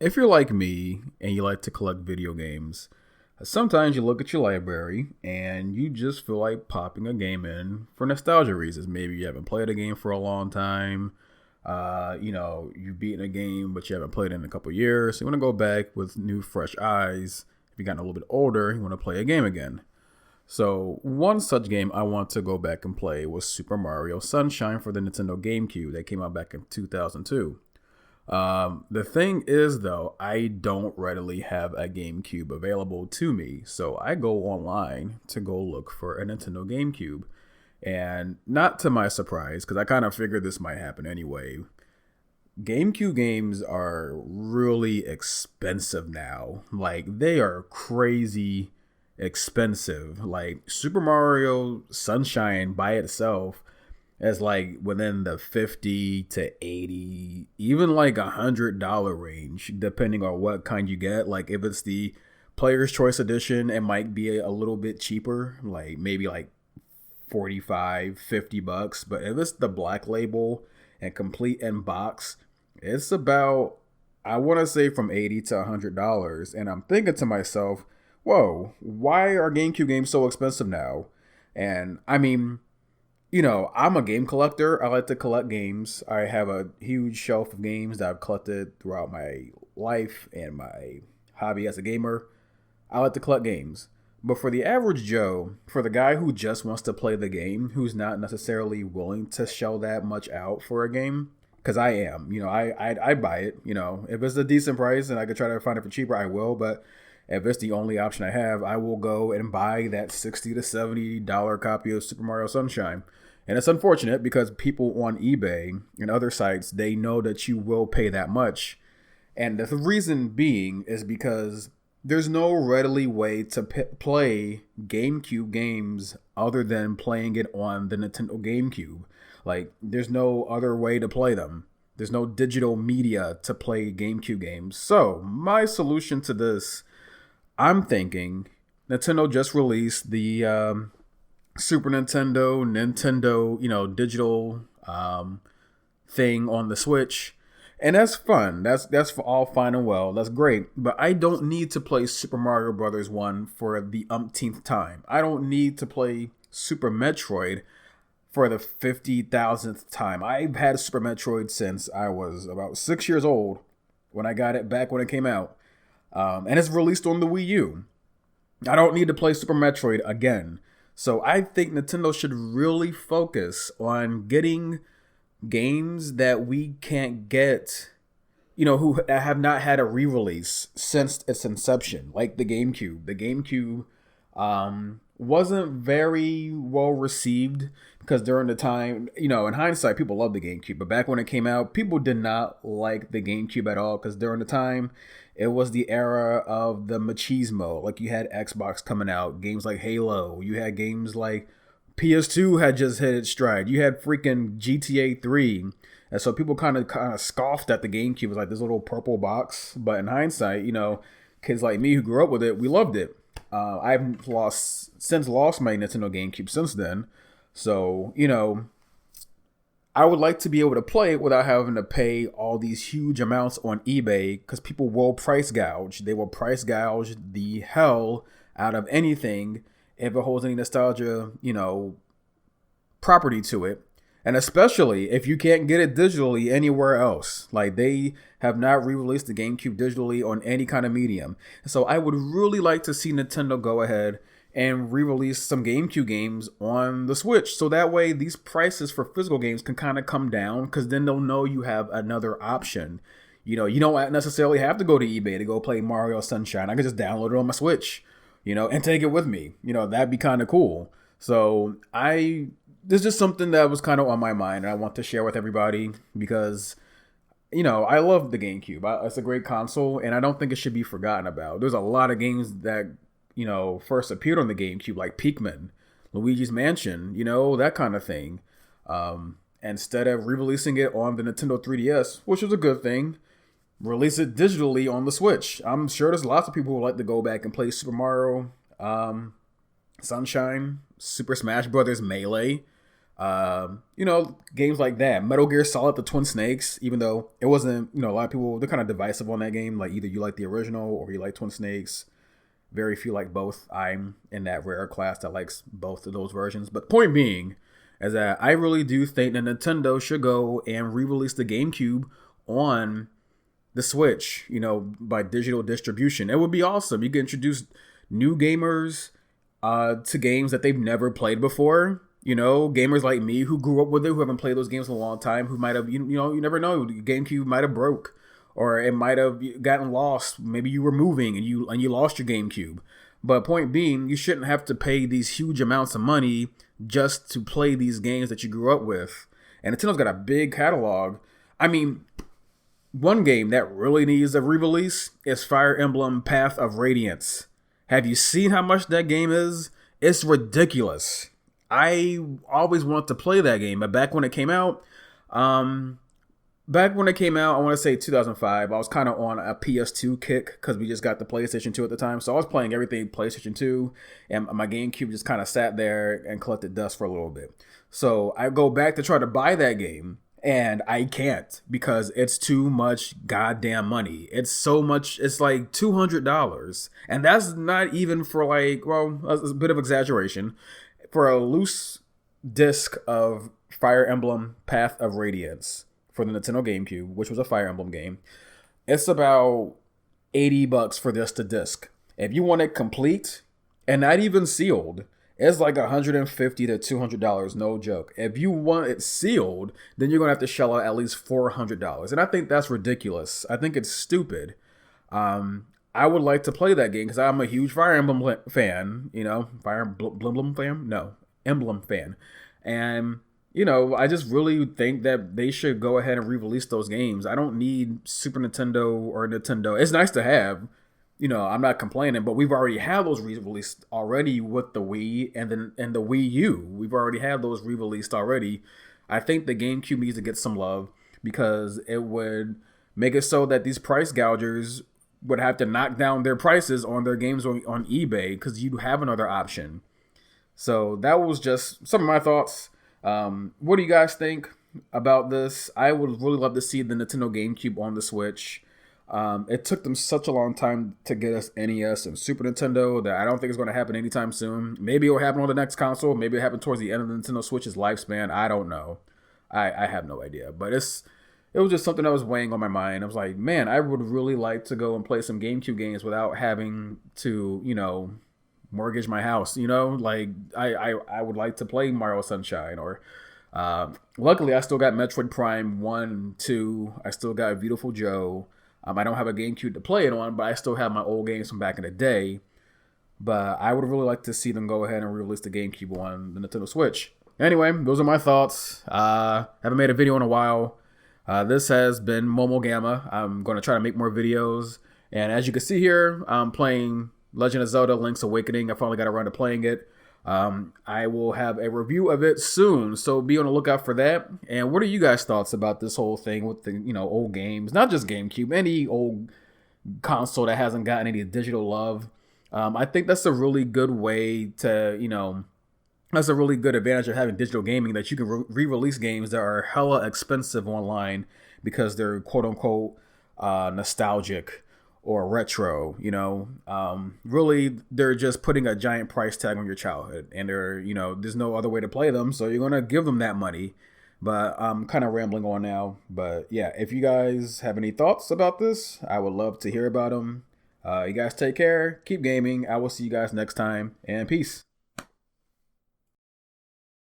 if you're like me and you like to collect video games, sometimes you look at your library and you just feel like popping a game in for nostalgia reasons. Maybe you haven't played a game for a long time. You've beaten a game, but you haven't played it in a couple years. So you want to go back with new, fresh eyes. If you've gotten a little bit older, you want to play a game again. So one such game I want to go back and play was Super Mario Sunshine for the Nintendo Gamecube that came out back in 2002. The thing is, though, I don't readily have a GameCube available to me, so I go online to go look for a Nintendo GameCube. And not to my surprise, because I kind of figured this might happen anyway, GameCube games are really expensive now. Like, they are crazy expensive. Like, Super Mario Sunshine by itself is like within the 50 to 80, even like $100 range, depending on what kind you get. Like, if it's the Player's Choice Edition, it might be a little bit cheaper, like maybe like 45, $50. But if it's the black label and complete in box, it's about, I want to say, from 80 to $100. And I'm thinking to myself, whoa, why are GameCube games so expensive now? And I mean, I'm a game collector. I like to collect games. I have a huge shelf of games that I've collected throughout my life and my hobby as a gamer. I like to collect games. But for the average Joe, for the guy who just wants to play the game, who's not necessarily willing to shell that much out for a game, because I am, I buy it. If it's a decent price and I could try to find it for cheaper, I will. But if it's the only option I have, I will go and buy that $60 to $70 copy of Super Mario Sunshine. And it's unfortunate because people on eBay and other sites, they know that you will pay that much. And the reason being is because there's no readily way to play GameCube games other than playing it on the Nintendo GameCube. Like, there's no other way to play them. There's no digital media to play GameCube games. So my solution to this, I'm thinking Nintendo just released the Super Nintendo, digital thing on the Switch. And that's fun. That's all fine and well. That's great. But I don't need to play Super Mario Brothers 1 for the umpteenth time. I don't need to play Super Metroid for the 50,000th time. I've had Super Metroid since I was about 6 years old when I got it back when it came out. And it's released on the Wii U. I don't need to play Super Metroid again. So I think Nintendo should really focus on getting games that we can't get, who have not had a re-release since its inception, like the GameCube. The GameCube wasn't very well received because during the time, in hindsight, people loved the GameCube. But back when it came out, people did not like the GameCube at all because during the time, it was the era of the machismo. Like, you had Xbox coming out, games like Halo. You had games like PS2 had just hit its stride. You had freaking GTA 3. And so people kind of scoffed at the GameCube. It was like this little purple box. But in hindsight, kids like me who grew up with it, we loved it. I've lost my Nintendo GameCube since then. So, I would like to be able to play it without having to pay all these huge amounts on eBay because people will price gouge. They will price gouge the hell out of anything if it holds any nostalgia, property to it. And especially if you can't get it digitally anywhere else. Like, they have not re-released the GameCube digitally on any kind of medium. So I would really like to see Nintendo go ahead and re-release some GameCube games on the Switch. So that way these prices for physical games can kind of come down because then they'll know you have another option. You don't necessarily have to go to eBay to go play Mario Sunshine. I can just download it on my Switch, and take it with me. That'd be kind of cool. So this is just something that was kind of on my mind and I want to share with everybody because, I love the GameCube. It's a great console and I don't think it should be forgotten about. There's a lot of games that first appeared on the GameCube, like Pikmin, Luigi's Mansion, that kind of thing. Instead of re-releasing it on the Nintendo 3DS, which was a good thing, release it digitally on the Switch. I'm sure there's lots of people who like to go back and play Super Mario Sunshine, Super Smash Brothers Melee. Games like that. Metal Gear Solid: The Twin Snakes, even though it wasn't, a lot of people, they're kind of divisive on that game. Like either you like the original or you like Twin Snakes. Very few like both. I'm in that rare class that likes both of those versions. But point being is that I really do think that Nintendo should go and re-release the GameCube on the Switch, by digital distribution. It would be awesome. You can introduce new gamers to games that they've never played before. Gamers like me who grew up with it, who haven't played those games in a long time, who might have, you never know. The GameCube might have broke, or it might have gotten lost. Maybe you were moving and you lost your GameCube. But point being, you shouldn't have to pay these huge amounts of money just to play these games that you grew up with. And Nintendo's got a big catalog. I mean, one game that really needs a re-release is Fire Emblem Path of Radiance. Have you seen how much that game is? It's ridiculous. I always wanted to play that game, but back when it came out, I want to say 2005, I was kind of on a PS2 kick because we just got the PlayStation 2 at the time. So I was playing everything PlayStation 2, and my GameCube just kind of sat there and collected dust for a little bit. So I go back to try to buy that game, and I can't because it's too much goddamn money. It's so much. It's like $200, and that's not even for a bit of exaggeration. For a loose disc of Fire Emblem Path of Radiance for the Nintendo GameCube, which was a Fire Emblem game, it's about $80 for this to disc. If you want it complete and not even sealed, it's like $150 to $200, no joke. If you want it sealed, then you're gonna have to shell out at least $400, and I think that's ridiculous. I think it's stupid. I would like to play that game because I'm a huge Fire Emblem fan, Emblem fan. And, I just really think that they should go ahead and re-release those games. I don't need Super Nintendo or Nintendo. It's nice to have, I'm not complaining, but we've already had those re-released already with the Wii and the Wii U. We've already had those re-released already. I think the GameCube needs to get some love because it would make it so that these price gougers would have to knock down their prices on their games on eBay because you have another option. So that was just some of my thoughts. What do you guys think about this? I would really love to see the Nintendo GameCube on the Switch. It took them such a long time to get us NES and Super Nintendo that I don't think it's going to happen anytime soon. Maybe it'll happen on the next console. Maybe it'll happen towards the end of the Nintendo Switch's lifespan. I don't know. I have no idea. But it was just something that was weighing on my mind. I was like, man, I would really like to go and play some GameCube games without having to, mortgage my house. Like I would like to play Mario Sunshine or luckily I still got Metroid Prime 1, 2. I still got Beautiful Joe. I don't have a GameCube to play it on, but I still have my old games from back in the day. But I would really like to see them go ahead and release the GameCube on the Nintendo Switch. Anyway, those are my thoughts. Haven't made a video in a while. This has been Momo Gamma. I'm going to try to make more videos. And as you can see here, I'm playing Legend of Zelda Link's Awakening. I finally got around to playing it. I will have a review of it soon, so be on the lookout for that. And what are you guys' thoughts about this whole thing with the, old games? Not just GameCube, any old console that hasn't gotten any digital love. I think that's a really good way to, that's a really good advantage of having digital gaming, that you can re-release games that are hella expensive online because they're quote unquote nostalgic or retro. Really they're just putting a giant price tag on your childhood, and there's no other way to play them, so you're gonna give them that money. But I'm kind of rambling on now. But yeah, if you guys have any thoughts about this, I would love to hear about them. You guys take care, keep gaming. I will see you guys next time, and peace.